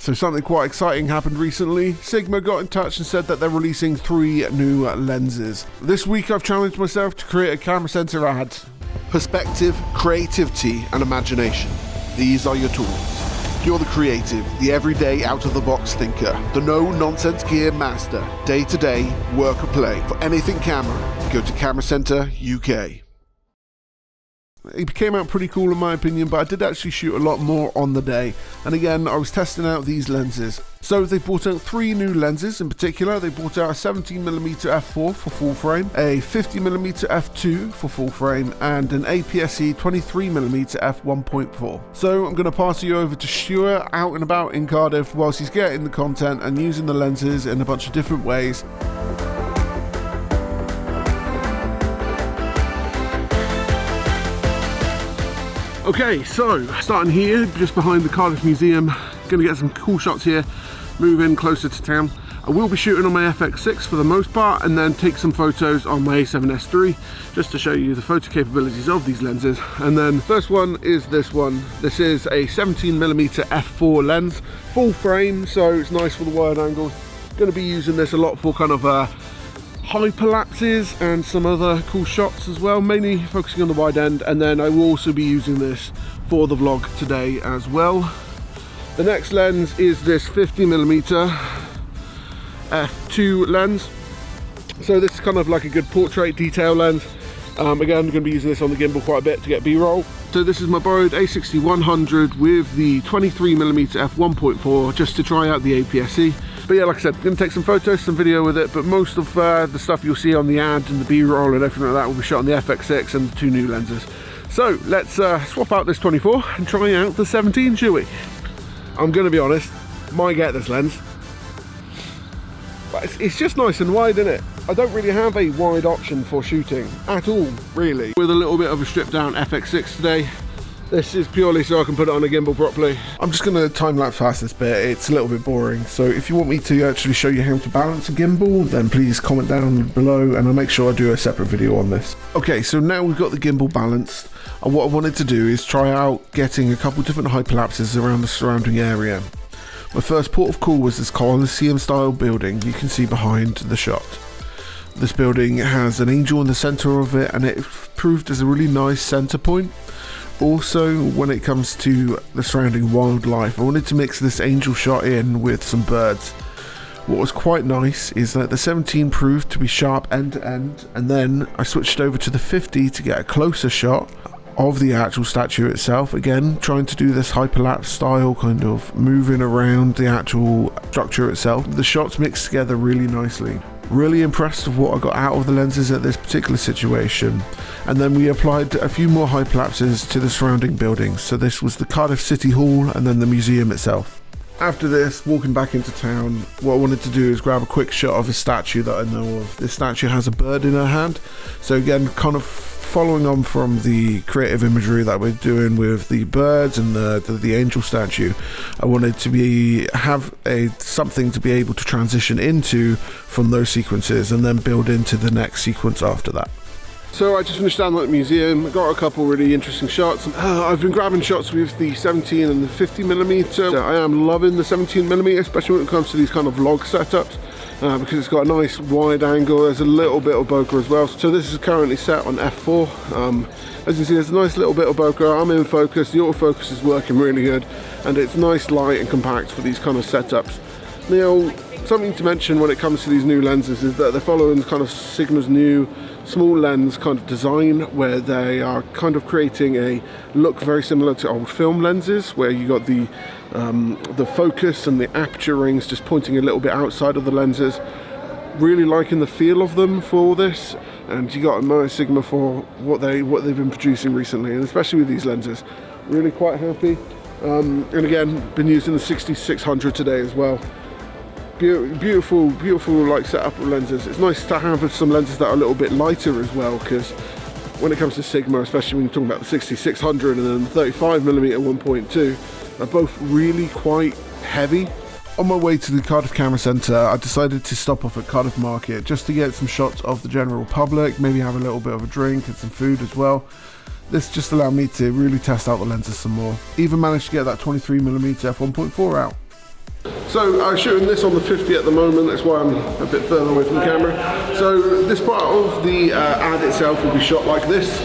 So something quite exciting happened recently. Sigma got in touch and said that they're releasing 3 new lenses. This week I've challenged myself to create a camera center ad. Perspective, creativity, and imagination. These are your tools. You're the creative, the everyday out-of-the-box thinker, the no-nonsense gear master, day-to-day, work or play. For anything camera, go to Camera Center UK. It came out pretty cool in my opinion, but I did actually shoot a lot more on the day. And again, I was testing out these lenses. So they brought out 3 new lenses in particular. They brought out a 17mm f4 for full frame, a 50mm f2 for full frame, and an APS-C 23mm f1.4. So I'm going to pass you over to Stuart out and about in Cardiff whilst he's getting the content and using the lenses in a bunch of different ways. Okay, so starting here, just behind the Cardiff Museum, going to get some cool shots here, move in closer to town. I will be shooting on my FX6 for the most part, and then take some photos on my A7S III, just to show you the photo capabilities of these lenses. And then first one is this one. This is a 17mm f4 lens, full frame, so it's nice for the wide angles. Going to be using this a lot for kind of hyperlapses and some other cool shots as well, mainly focusing on the wide end, and then I will also be using this for the vlog today as well. The next lens is this 50mm f2 lens. So this is kind of like a good portrait detail lens. Again, I'm going to be using this on the gimbal quite a bit to get B-roll. So this is my borrowed A60-100 with the 23mm f1.4 just to try out the APS-C. But yeah, like I said, I'm going to take some photos, some video with it, but most of the stuff you'll see on the ad and the B-roll and everything like that will be shot on the FX6 and the 2 new lenses. So let's swap out this 24 and try out the 17, shall we? I'm going to be honest, might get this lens. But it's just nice and wide, isn't it? I don't really have a wide option for shooting at all, really. With a little bit of a stripped down FX6 today. This is purely so I can put it on a gimbal properly. I'm just going to time-lapse past this bit. It's a little bit boring. So if you want me to actually show you how to balance a gimbal, then please comment down below and I'll make sure I do a separate video on this. Okay, so now we've got the gimbal balanced. And what I wanted to do is try out getting a couple different hyperlapses around the surrounding area. My first port of call was this Colosseum-style building you can see behind the shot. This building has an angel in the center of it and it proved as a really nice center point. Also, when it comes to the surrounding wildlife, I wanted to mix this angel shot in with some birds. What was quite nice is that the 17 proved to be sharp end to end, and then I switched over to the 50 to get a closer shot of the actual statue itself. Again, trying to do this hyperlapse style, kind of moving around the actual structure itself. The shots mixed together really nicely. Really impressed with what I got out of the lenses at this particular situation. And then we applied a few more hyperlapses to the surrounding buildings. So this was the Cardiff City Hall and then the museum itself. After this, walking back into town, what I wanted to do is grab a quick shot of a statue that I know of. This statue has a bird in her hand. So again, kind of following on from the creative imagery that we're doing with the birds and the angel statue, I wanted to have something to be able to transition into from those sequences and then build into the next sequence after that. So I just finished down at the museum, got a couple really interesting shots. I've been grabbing shots with the 17 and the 50mm. I am loving the 17mm, especially when it comes to these kind of vlog setups. Because it's got a nice wide angle. There's a little bit of bokeh as well. So this is currently set on f4. As you can see, there's a nice little bit of bokeh. I'm in focus, the autofocus is working really good, and it's nice, light and compact for these kind of setups. Now, something to mention when it comes to these new lenses is that they're following kind of Sigma's new small lens kind of design, where they are kind of creating a look very similar to old film lenses, where you got the focus and the aperture rings just pointing a little bit outside of the lenses. Really liking the feel of them for this, and you got a nice Sigma for what they've been producing recently, and especially with these lenses. Really quite happy. And again, been using the 6600 today as well. Beautiful like setup of lenses. It's nice to have some lenses that are a little bit lighter as well, because when it comes to Sigma, especially when you're talking about the 6600 and then the 35mm 1.2, they're both really quite heavy. On my way to the Cardiff Camera Centre, I decided to stop off at Cardiff Market just to get some shots of the general public, maybe have a little bit of a drink and some food as well. This just allowed me to really test out the lenses some more. Even managed to get that 23mm f1.4 out. So I'm shooting this on the 50 at the moment, that's why I'm a bit further away from the camera. So this part of the ad itself will be shot like this,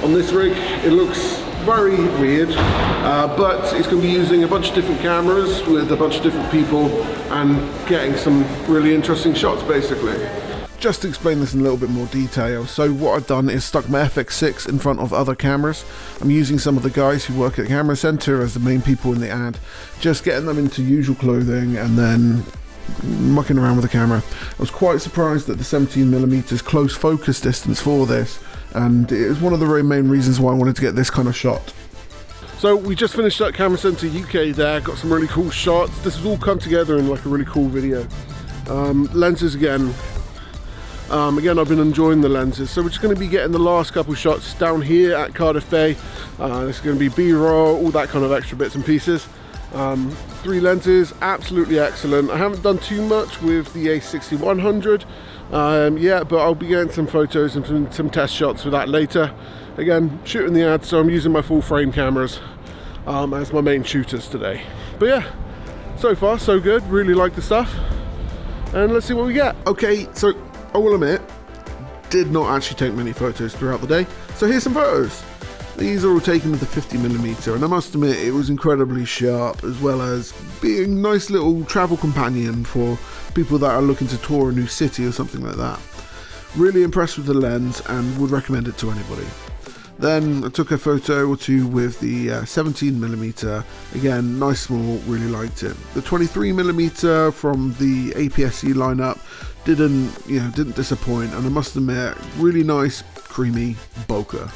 on this rig. It looks very weird, but it's going to be using a bunch of different cameras with a bunch of different people and getting some really interesting shots basically. Just to explain this in a little bit more detail, so what I've done is stuck my FX6 in front of other cameras. I'm using some of the guys who work at the camera center as the main people in the ad, just getting them into usual clothing and then mucking around with the camera. I was quite surprised at the 17mm close focus distance for this, and it was one of the very main reasons why I wanted to get this kind of shot. So we just finished at Camera Center UK there, got some really cool shots. This has all come together in like a really cool video. Lenses again. Again, I've been enjoying the lenses, so we're just going to be getting the last couple shots down here at Cardiff Bay. This is going to be B-roll, all that kind of extra bits and pieces. 3 lenses, absolutely excellent. I haven't done too much with the A60-100 yet, but I'll be getting some photos and some test shots for that later. Again, shooting the ad, so I'm using my full frame cameras as my main shooters today. But yeah, so far so good, really like the stuff. And let's see what we get. Okay, so I will admit, did not actually take many photos throughout the day, so here's some photos. These are all taken with the 50mm, and I must admit it was incredibly sharp, as well as being a nice little travel companion for people that are looking to tour a new city or something like that. Really impressed with the lens and would recommend it to anybody. Then I took a photo or two with the 17mm, again nice small, really liked it. The 23mm from the APS-C lineup didn't disappoint, and I must admit, really nice creamy bokeh.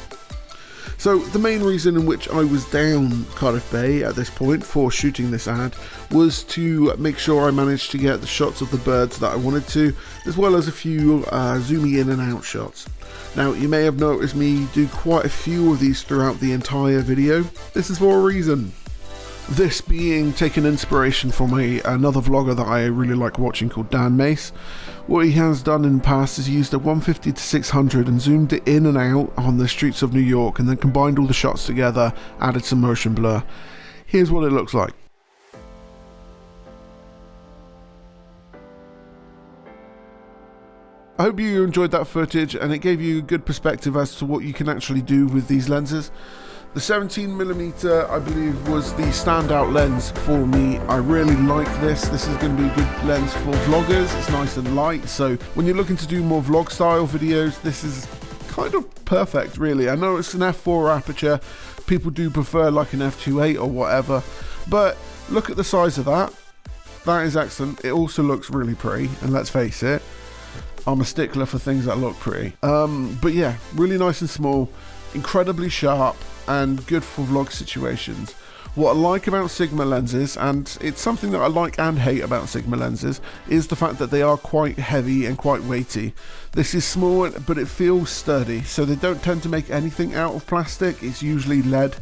So the main reason in which I was down Cardiff Bay at this point for shooting this ad was to make sure I managed to get the shots of the birds that I wanted to, as well as a few zooming in and out shots. Now, you may have noticed me do quite a few of these throughout the entire video. This is for a reason. This being taken inspiration from another vlogger that I really like watching called MACE. What he has done in the past is used a 150-600 and zoomed it in and out on the streets of New York, and then combined all the shots together, added some motion blur. Here's what it looks like. I hope you enjoyed that footage and it gave you a good perspective as to what you can actually do with these lenses. The 17mm, I believe, was the standout lens for me. I really like this. This is going to be a good lens for vloggers. It's nice and light, so when you're looking to do more vlog style videos, this is kind of perfect, really. I know it's an f4 aperture. People do prefer like an f2.8 or whatever, but look at the size of that. That is excellent. It also looks really pretty, and let's face it, I'm a stickler for things that look pretty. But yeah, really nice and small, incredibly sharp, and good for vlog situations. What I like about Sigma lenses, and it's something that I like and hate about Sigma lenses, is the fact that they are quite heavy and quite weighty. This is small, but it feels sturdy, so they don't tend to make anything out of plastic. It's usually lead.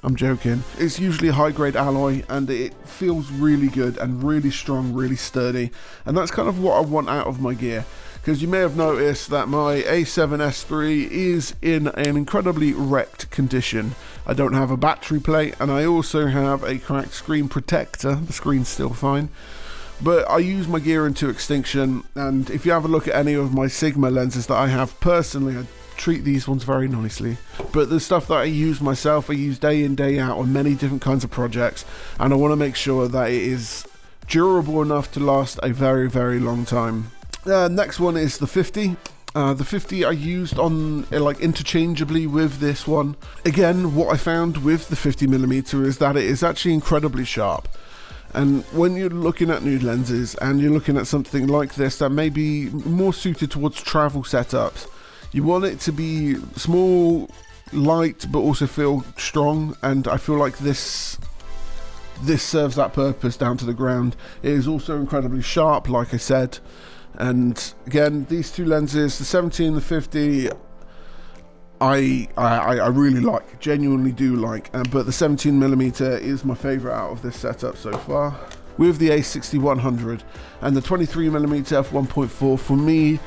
I'm joking. It's usually a high-grade alloy, and it feels really good and really strong, really sturdy, and that's kind of what I want out of my gear. Because you may have noticed that my A7S3 is in an incredibly wrecked condition. I don't have a battery plate, and I also have a cracked screen protector. The screen's still fine, but I use my gear into extinction, and if you have a look at any of my Sigma lenses that I have personally, I treat these ones very nicely. But the stuff that I use myself, I use day in, day out on many different kinds of projects, and I want to make sure that it is durable enough to last a very, very long time. Next one is the 50. The 50 I used on like interchangeably with this one. Again, what I found with the 50mm is that it is actually incredibly sharp. And when you're looking at new lenses and you're looking at something like this that may be more suited towards travel setups, you want it to be small, light, but also feel strong. And I feel like this serves that purpose down to the ground. It is also incredibly sharp, like I said. And again, these two lenses, the 17 and the 50, I really like, genuinely do like, but the 17mm is my favorite out of this setup so far. With the A60-100 and the 23mm f1.4 for me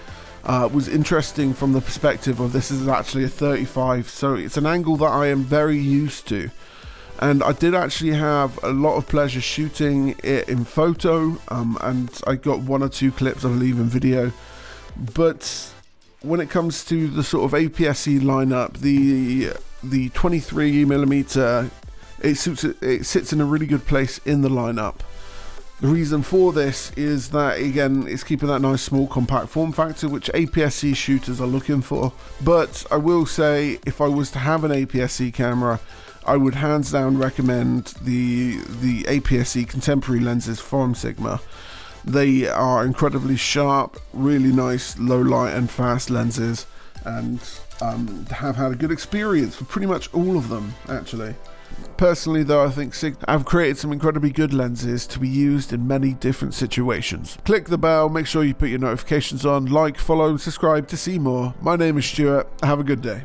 was interesting from the perspective of this is actually a 35, so it's an angle that I am very used to. and I did actually have a lot of pleasure shooting it in photo, and I got 1 or 2 clips I believe in video. But when it comes to the sort of APS-C lineup, the 23mm, it sits in a really good place in the lineup. The reason for this is that, again, it's keeping that nice small compact form factor which APS-C shooters are looking for. But I will say, if I was to have an APS-C camera, I would hands down recommend the APS-C contemporary lenses from Sigma. They are incredibly sharp, really nice low light and fast lenses, and have had a good experience with pretty much all of them actually. Personally though, I think Sigma have created some incredibly good lenses to be used in many different situations. Click the bell, make sure you put your notifications on, like, follow, subscribe to see more. My name is Stuart, have a good day.